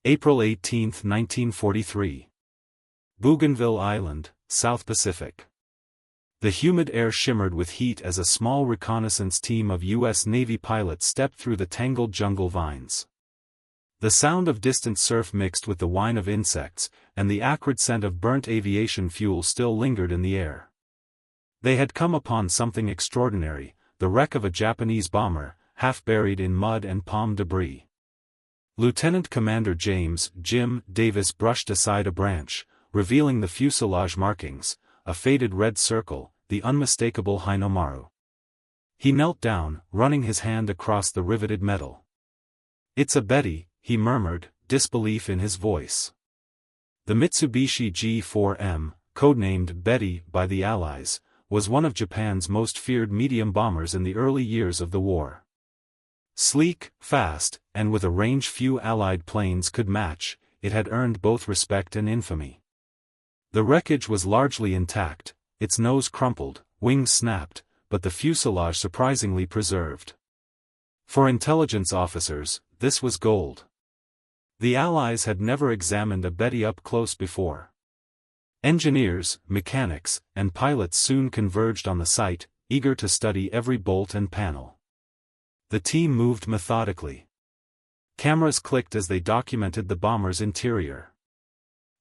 April 18, 1943. Bougainville Island, South Pacific. The humid air shimmered with heat as a small reconnaissance team of U.S. Navy pilots stepped through the tangled jungle vines. The sound of distant surf mixed with the whine of insects, and the acrid scent of burnt aviation fuel still lingered in the air. They had come upon something extraordinary, the wreck of a Japanese bomber, half buried in mud and palm debris. Lieutenant Commander James "Jim" Davis brushed aside a branch, revealing the fuselage markings, a faded red circle, the unmistakable Hinomaru. He knelt down, running his hand across the riveted metal. "It's a Betty," he murmured, disbelief in his voice. The Mitsubishi G4M, codenamed Betty by the Allies, was one of Japan's most feared medium bombers in the early years of the war. Sleek, fast, and with a range few Allied planes could match, it had earned both respect and infamy. The wreckage was largely intact, its nose crumpled, wings snapped, but the fuselage surprisingly preserved. For intelligence officers, this was gold. The Allies had never examined a Betty up close before. Engineers, mechanics, and pilots soon converged on the site, eager to study every bolt and panel. The team moved methodically. Cameras clicked as they documented the bomber's interior.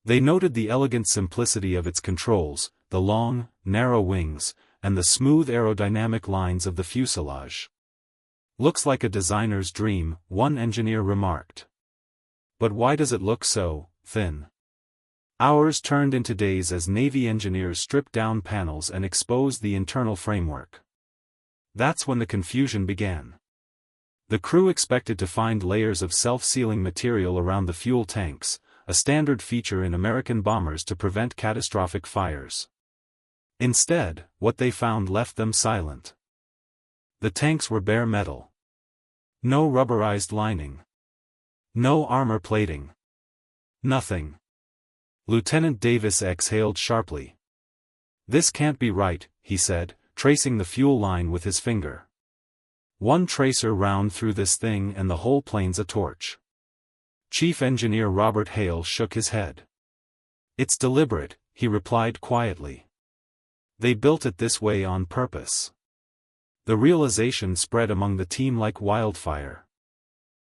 They noted the elegant simplicity of its controls, the long, narrow wings, and the smooth aerodynamic lines of the fuselage. "Looks like a designer's dream," one engineer remarked. "But why does it look so thin?" Hours turned into days as Navy engineers stripped down panels and exposed the internal framework. That's when the confusion began. The crew expected to find layers of self-sealing material around the fuel tanks, a standard feature in American bombers to prevent catastrophic fires. Instead, what they found left them silent. The tanks were bare metal. No rubberized lining. No armor plating. Nothing. Lieutenant Davis exhaled sharply. "This can't be right," he said, tracing the fuel line with his finger. "One tracer round through this thing and the whole plane's a torch." Chief Engineer Robert Hale shook his head. "It's deliberate," he replied quietly. "They built it this way on purpose." The realization spread among the team like wildfire.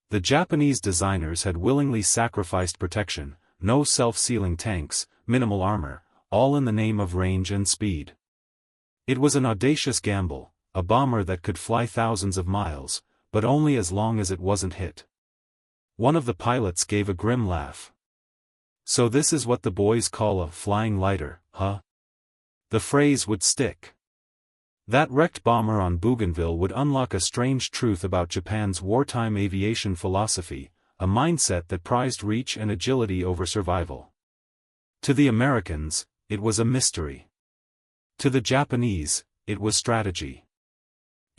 The Japanese designers had willingly sacrificed protection, no self-sealing tanks, minimal armor, all in the name of range and speed. It was an audacious gamble, a bomber that could fly thousands of miles, but only as long as it wasn't hit. One of the pilots gave a grim laugh. "So this is what the boys call a flying lighter, huh?" The phrase would stick. That wrecked bomber on Bougainville would unlock a strange truth about Japan's wartime aviation philosophy, a mindset that prized reach and agility over survival. To the Americans, it was a mystery. To the Japanese, it was strategy.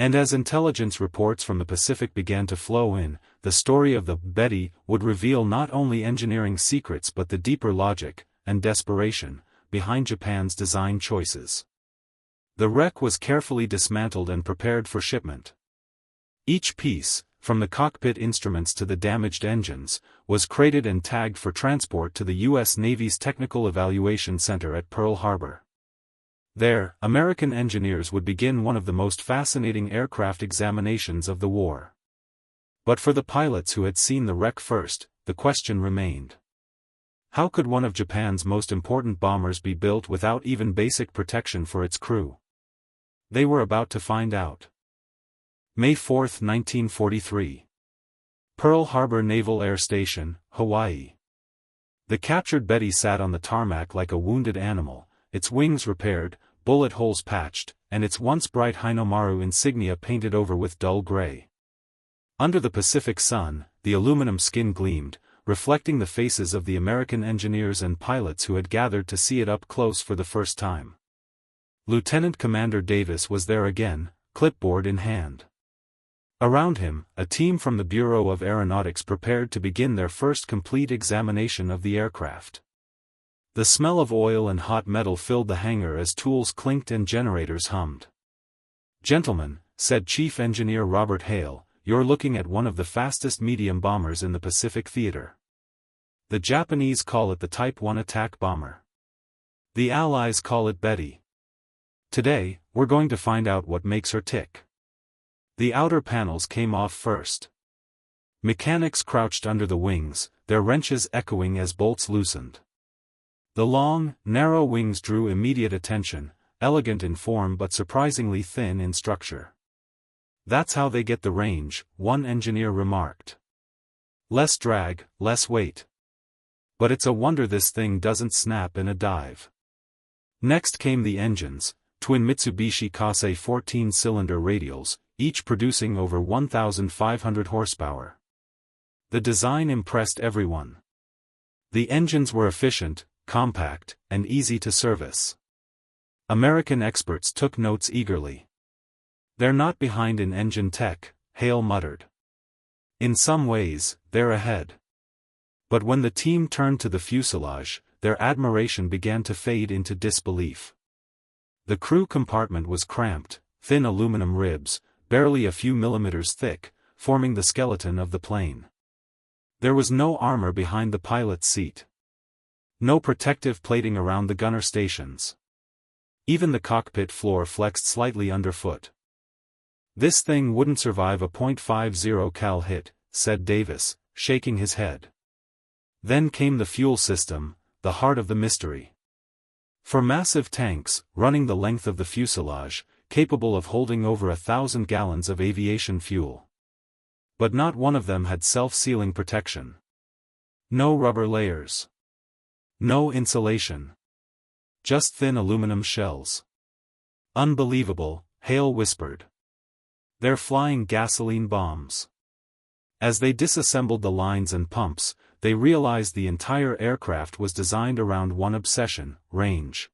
And as intelligence reports from the Pacific began to flow in, the story of the Betty would reveal not only engineering secrets but the deeper logic, and desperation, behind Japan's design choices. The wreck was carefully dismantled and prepared for shipment. Each piece, from the cockpit instruments to the damaged engines, was crated and tagged for transport to the U.S. Navy's Technical Evaluation Center at Pearl Harbor. There, American engineers would begin one of the most fascinating aircraft examinations of the war. But for the pilots who had seen the wreck first, the question remained. How could one of Japan's most important bombers be built without even basic protection for its crew? They were about to find out. May 4, 1943. Pearl Harbor Naval Air Station, Hawaii. The captured Betty sat on the tarmac like a wounded animal, its wings repaired, bullet holes patched, and its once bright Hinomaru insignia painted over with dull gray. Under the Pacific sun, the aluminum skin gleamed, reflecting the faces of the American engineers and pilots who had gathered to see it up close for the first time. Lieutenant Commander Davis was there again, clipboard in hand. Around him, a team from the Bureau of Aeronautics prepared to begin their first complete examination of the aircraft. The smell of oil and hot metal filled the hangar as tools clinked and generators hummed. "Gentlemen," said Chief Engineer Robert Hale, "you're looking at one of the fastest medium bombers in the Pacific theater. The Japanese call it the Type 1 attack bomber. The Allies call it Betty. Today, we're going to find out what makes her tick. The outer panels came off first. Mechanics crouched under the wings, their wrenches echoing as bolts loosened. The long, narrow wings drew immediate attention, elegant in form but surprisingly thin in structure. "That's how they get the range," one engineer remarked. "Less drag, less weight. But it's a wonder this thing doesn't snap in a dive." Next came the engines, twin Mitsubishi Kase 14-cylinder radials, each producing over 1,500 horsepower. The design impressed everyone. The engines were efficient, compact, and easy to service. American experts took notes eagerly. "They're not behind in engine tech," Hale muttered. "In some ways, they're ahead." But when the team turned to the fuselage, their admiration began to fade into disbelief. The crew compartment was cramped, thin aluminum ribs, barely a few millimeters thick, forming the skeleton of the plane. There was no armor behind the pilot's seat. No protective plating around the gunner stations. Even the cockpit floor flexed slightly underfoot. "This thing wouldn't survive a .50 cal hit," said Davis, shaking his head. Then came the fuel system, the heart of the mystery. For massive tanks, running the length of the fuselage, capable of holding over 1,000 gallons of aviation fuel. But not one of them had self-sealing protection. No rubber layers. No insulation. Just thin aluminum shells. "Unbelievable," Hale whispered. "They're flying gasoline bombs." As they disassembled the lines and pumps, they realized the entire aircraft was designed around one obsession: range.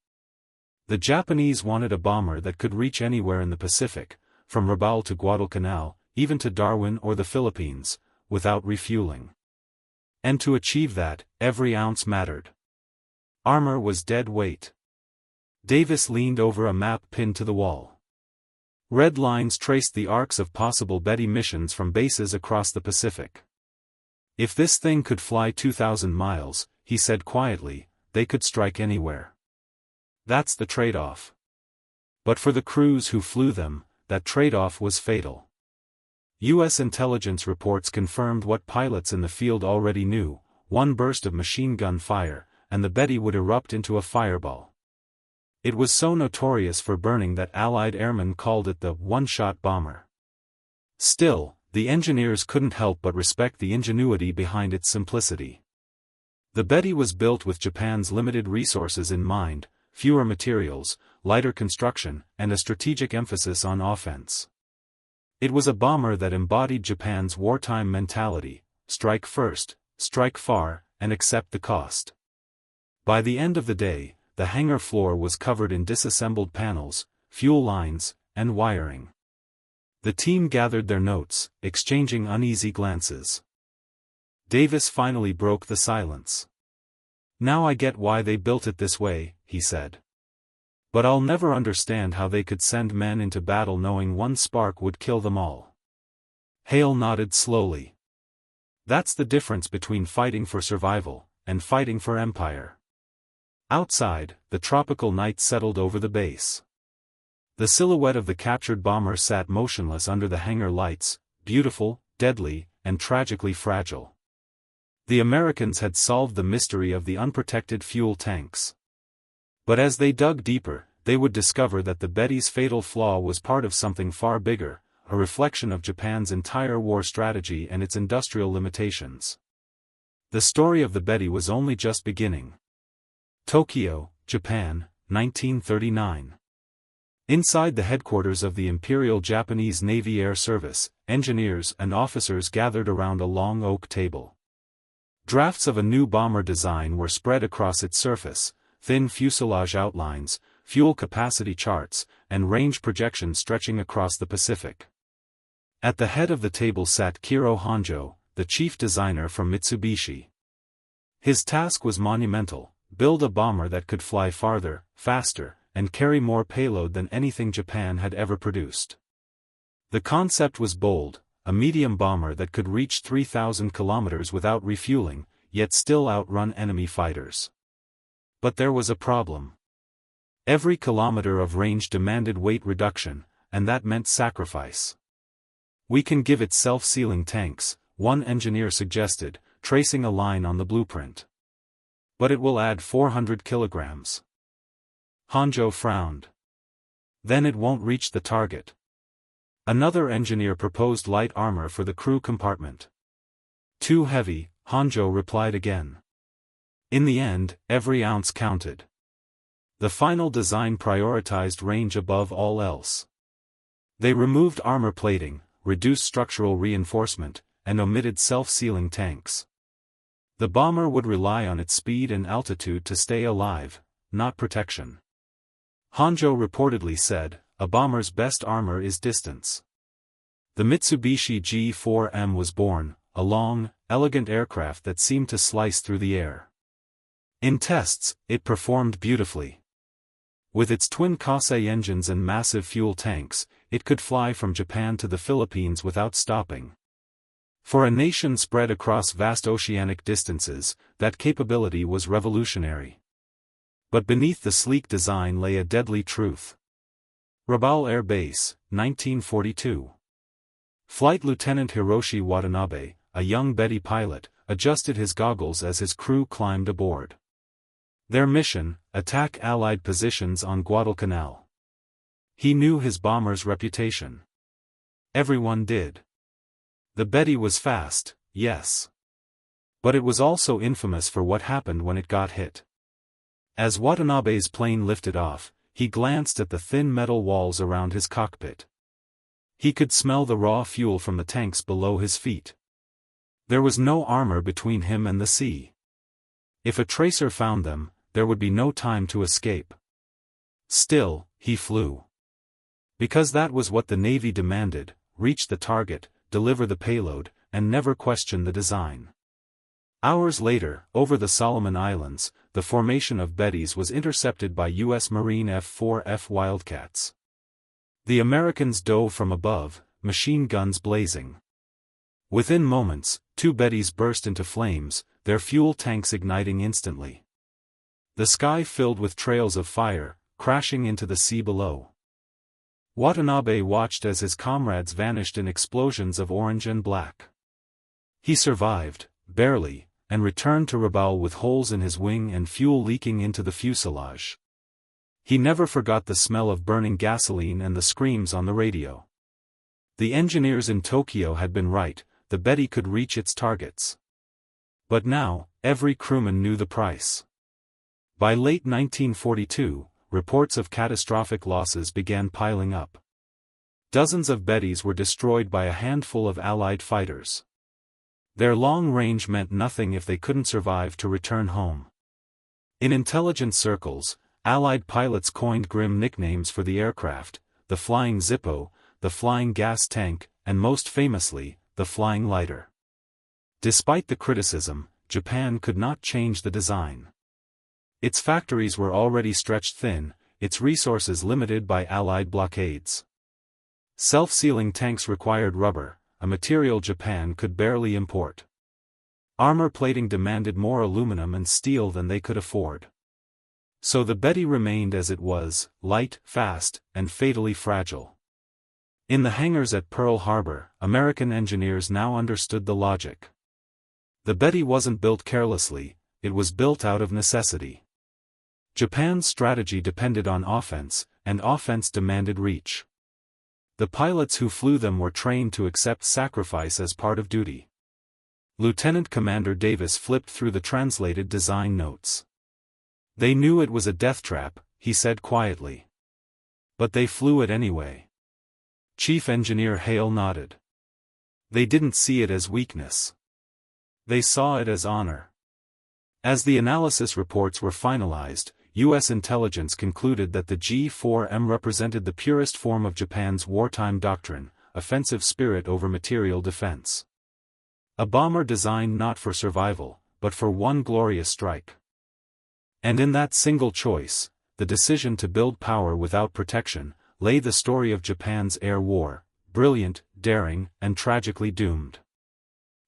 The Japanese wanted a bomber that could reach anywhere in the Pacific, from Rabaul to Guadalcanal, even to Darwin or the Philippines, without refueling. And to achieve that, every ounce mattered. Armor was dead weight. Davis leaned over a map pinned to the wall. Red lines traced the arcs of possible Betty missions from bases across the Pacific. "If this thing could fly 2,000 miles, he said quietly, "they could strike anywhere. That's the trade-off." But for the crews who flew them, that trade-off was fatal. U.S. intelligence reports confirmed what pilots in the field already knew: one burst of machine gun fire, and the Betty would erupt into a fireball. It was so notorious for burning that Allied airmen called it the one-shot bomber. Still, the engineers couldn't help but respect the ingenuity behind its simplicity. The Betty was built with Japan's limited resources in mind: fewer materials, lighter construction, and a strategic emphasis on offense. It was a bomber that embodied Japan's wartime mentality: strike first, strike far, and accept the cost. By the end of the day, the hangar floor was covered in disassembled panels, fuel lines, and wiring. The team gathered their notes, exchanging uneasy glances. Davis finally broke the silence. "Now I get why they built it this way," he said. "But I'll never understand how they could send men into battle knowing one spark would kill them all." Hale nodded slowly. "That's the difference between fighting for survival and fighting for empire." Outside, the tropical night settled over the base. The silhouette of the captured bomber sat motionless under the hangar lights, beautiful, deadly, and tragically fragile. The Americans had solved the mystery of the unprotected fuel tanks. But as they dug deeper, they would discover that the Betty's fatal flaw was part of something far bigger, a reflection of Japan's entire war strategy and its industrial limitations. The story of the Betty was only just beginning. Tokyo, Japan, 1939. Inside the headquarters of the Imperial Japanese Navy Air Service, engineers and officers gathered around a long oak table. Drafts of a new bomber design were spread across its surface: thin fuselage outlines, fuel capacity charts, and range projections stretching across the Pacific. At the head of the table sat Kiro Honjo, the chief designer from Mitsubishi. His task was monumental: build a bomber that could fly farther, faster, and carry more payload than anything Japan had ever produced. The concept was bold: a medium bomber that could reach 3,000 kilometers without refueling, yet still outrun enemy fighters. But there was a problem. Every kilometer of range demanded weight reduction, and that meant sacrifice. "We can give it self-sealing tanks," one engineer suggested, tracing a line on the blueprint. "But it will add 400 kilograms." Honjo frowned. "Then it won't reach the target." Another engineer proposed light armor for the crew compartment. "Too heavy," Honjo replied again. In the end, every ounce counted. The final design prioritized range above all else. They removed armor plating, reduced structural reinforcement, and omitted self-sealing tanks. The bomber would rely on its speed and altitude to stay alive, not protection. Honjo reportedly said, "A bomber's best armor is distance." The Mitsubishi G4M was born, a long, elegant aircraft that seemed to slice through the air. In tests, it performed beautifully. With its twin Kosei engines and massive fuel tanks, it could fly from Japan to the Philippines without stopping. For a nation spread across vast oceanic distances, that capability was revolutionary. But beneath the sleek design lay a deadly truth. Rabaul Air Base, 1942. Flight Lieutenant Hiroshi Watanabe, a young Betty pilot, adjusted his goggles as his crew climbed aboard. Their mission: attack Allied positions on Guadalcanal. He knew his bomber's reputation. Everyone did. The Betty was fast, yes. But it was also infamous for what happened when it got hit. As Watanabe's plane lifted off, he glanced at the thin metal walls around his cockpit. He could smell the raw fuel from the tanks below his feet. There was no armor between him and the sea. If a tracer found them, there would be no time to escape. Still, he flew. Because that was what the Navy demanded: reach the target, deliver the payload, and never question the design. Hours later, over the Solomon Islands, the formation of Bettys was intercepted by U.S. Marine F-4F Wildcats. The Americans dove from above, machine guns blazing. Within moments, 2 Bettys burst into flames, their fuel tanks igniting instantly. The sky filled with trails of fire, crashing into the sea below. Watanabe watched as his comrades vanished in explosions of orange and black. He survived, barely, and returned to Rabaul with holes in his wing and fuel leaking into the fuselage. He never forgot the smell of burning gasoline and the screams on the radio. The engineers in Tokyo had been right: the Betty could reach its targets. But now, every crewman knew the price. By late 1942, reports of catastrophic losses began piling up. Dozens of Bettys were destroyed by a handful of Allied fighters. Their long range meant nothing if they couldn't survive to return home. In intelligence circles, Allied pilots coined grim nicknames for the aircraft: the Flying Zippo, the Flying Gas Tank, and most famously, the Flying Lighter. Despite the criticism, Japan could not change the design. Its factories were already stretched thin, its resources limited by Allied blockades. Self-sealing tanks required rubber, a material Japan could barely import. Armor plating demanded more aluminum and steel than they could afford. So the Betty remained as it was: light, fast, and fatally fragile. In the hangars at Pearl Harbor, American engineers now understood the logic. The Betty wasn't built carelessly, it was built out of necessity. Japan's strategy depended on offense, and offense demanded reach. The pilots who flew them were trained to accept sacrifice as part of duty. Lieutenant Commander Davis flipped through the translated design notes. "They knew it was a death trap," he said quietly. "But they flew it anyway." Chief Engineer Hale nodded. "They didn't see it as weakness. They saw it as honor." As the analysis reports were finalized, U.S. intelligence concluded that the G4M represented the purest form of Japan's wartime doctrine: offensive spirit over material defense. A bomber designed not for survival, but for one glorious strike. And in that single choice, the decision to build power without protection, lay the story of Japan's air war: brilliant, daring, and tragically doomed.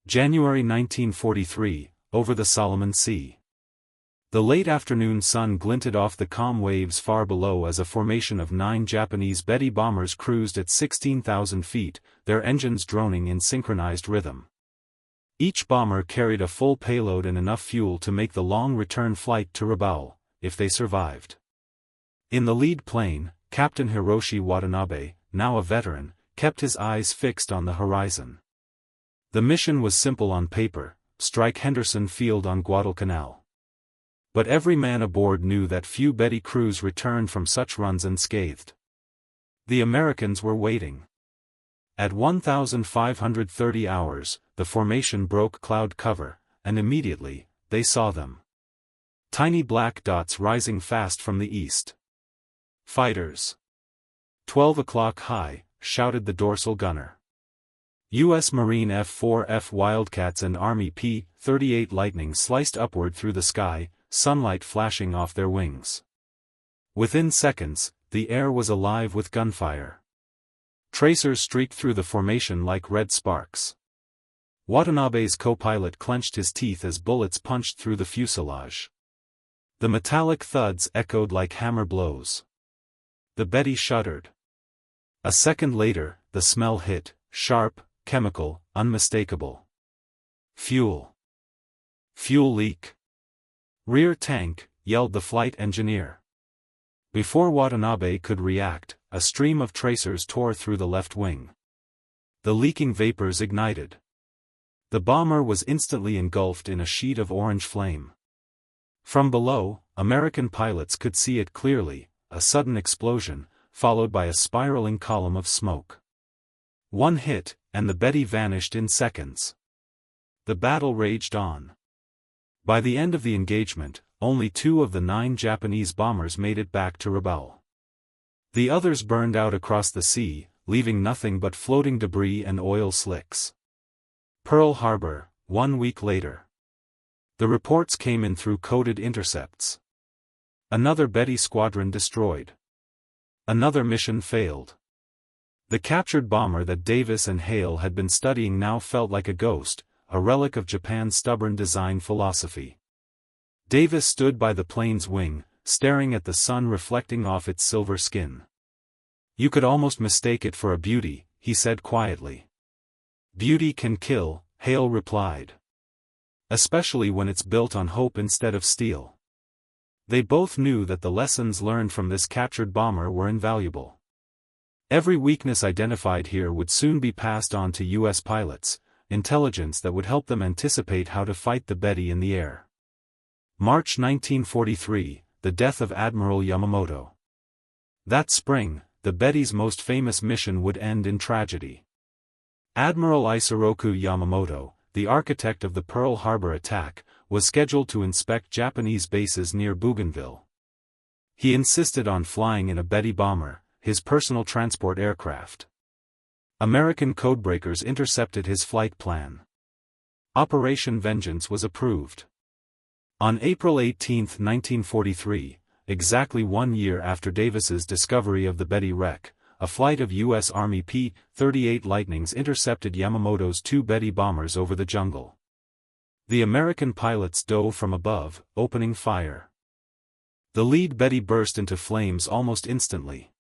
January 1943, over the Solomon Sea. The late afternoon sun glinted off the calm waves far below as a formation of 9 Japanese Betty bombers cruised at 16,000 feet, their engines droning in synchronized rhythm. Each bomber carried a full payload and enough fuel to make the long return flight to Rabaul, if they survived. In the lead plane, Captain Hiroshi Watanabe, now a veteran, kept his eyes fixed on the horizon. The mission was simple on paper: strike Henderson Field on Guadalcanal. But every man aboard knew that few Betty crews returned from such runs unscathed. The Americans were waiting. At 1,530 hours, the formation broke cloud cover, and immediately, they saw them. Tiny black dots rising fast from the east. Fighters. 12 o'clock high, shouted the dorsal gunner. U.S. Marine F-4F Wildcats and Army P-38 Lightning sliced upward through the sky, sunlight flashing off their wings. Within seconds, the air was alive with gunfire. Tracers streaked through the formation like red sparks. Watanabe's co-pilot clenched his teeth as bullets punched through the fuselage. The metallic thuds echoed like hammer blows. The Betty shuddered. A second later, the smell hit, sharp, chemical, unmistakable. Fuel. Fuel leak. Rear tank, yelled the flight engineer. Before Watanabe could react, a stream of tracers tore through the left wing. The leaking vapors ignited. The bomber was instantly engulfed in a sheet of orange flame. From below, American pilots could see it clearly: a sudden explosion, followed by a spiraling column of smoke. One hit, and the Betty vanished in seconds. The battle raged on. By the end of the engagement, only 2 of the 9 Japanese bombers made it back to Rabaul. The others burned out across the sea, leaving nothing but floating debris and oil slicks. Pearl Harbor, 1 week later. The reports came in through coded intercepts. Another Betty squadron destroyed. Another mission failed. The captured bomber that Davis and Hale had been studying now felt like a ghost, a relic of Japan's stubborn design philosophy. Davis stood by the plane's wing, staring at the sun reflecting off its silver skin. "You could almost mistake it for a beauty," he said quietly. "Beauty can kill," Hale replied. "Especially when it's built on hope instead of steel." They both knew that the lessons learned from this captured bomber were invaluable. Every weakness identified here would soon be passed on to U.S. pilots, intelligence that would help them anticipate how to fight the Betty in the air. March 1943, the death of Admiral Yamamoto. That spring, the Betty's most famous mission would end in tragedy. Admiral Isoroku Yamamoto, the architect of the Pearl Harbor attack, was scheduled to inspect Japanese bases near Bougainville. He insisted on flying in a Betty bomber, his personal transport aircraft. American codebreakers intercepted his flight plan. Operation Vengeance was approved. On April 18, 1943, exactly 1 year after Davis's discovery of the Betty wreck, a flight of U.S. Army P-38 Lightnings intercepted Yamamoto's 2 Betty bombers over the jungle. The American pilots dove from above, opening fire. The lead Betty burst into flames almost instantly.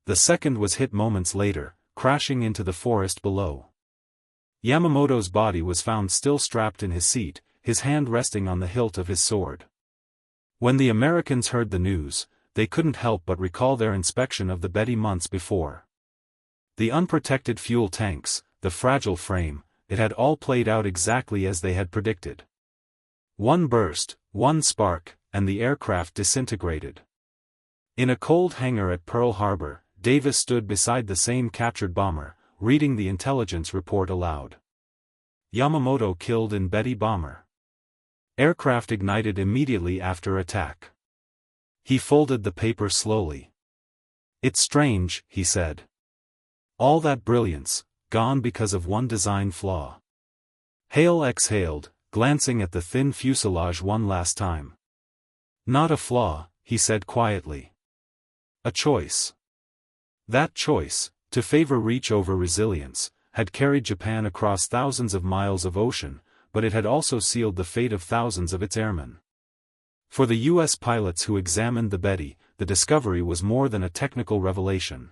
The second was hit moments later, crashing into the forest below. Yamamoto's body was found still strapped in his seat, his hand resting on the hilt of his sword. When the Americans heard the news, they couldn't help but recall their inspection of the Betty months before. The unprotected fuel tanks, the fragile frame, it had all played out exactly as they had predicted. One burst, one spark, and the aircraft disintegrated. In a cold hangar at Pearl Harbor, Davis stood beside the same captured bomber, reading the intelligence report aloud. Yamamoto killed in Betty bomber. Aircraft ignited immediately after attack. He folded the paper slowly. "It's strange," he said. "All that brilliance, gone because of one design flaw." Hale exhaled, glancing at the thin fuselage one last time. "Not a flaw," he said quietly. "A choice." That choice, to favor reach over resilience, had carried Japan across thousands of miles of ocean, but it had also sealed the fate of thousands of its airmen. For the U.S. pilots who examined the Betty, the discovery was more than a technical revelation.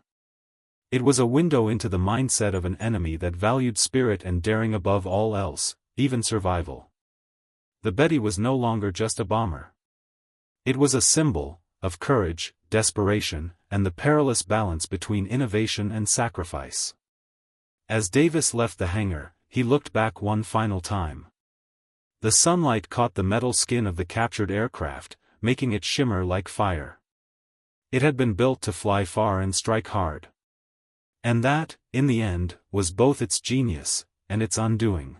It was a window into the mindset of an enemy that valued spirit and daring above all else, even survival. The Betty was no longer just a bomber. It was a symbol of courage, desperation, and the perilous balance between innovation and sacrifice. As Davis left the hangar, he looked back one final time. The sunlight caught the metal skin of the captured aircraft, making it shimmer like fire. It had been built to fly far and strike hard. And that, in the end, was both its genius and its undoing.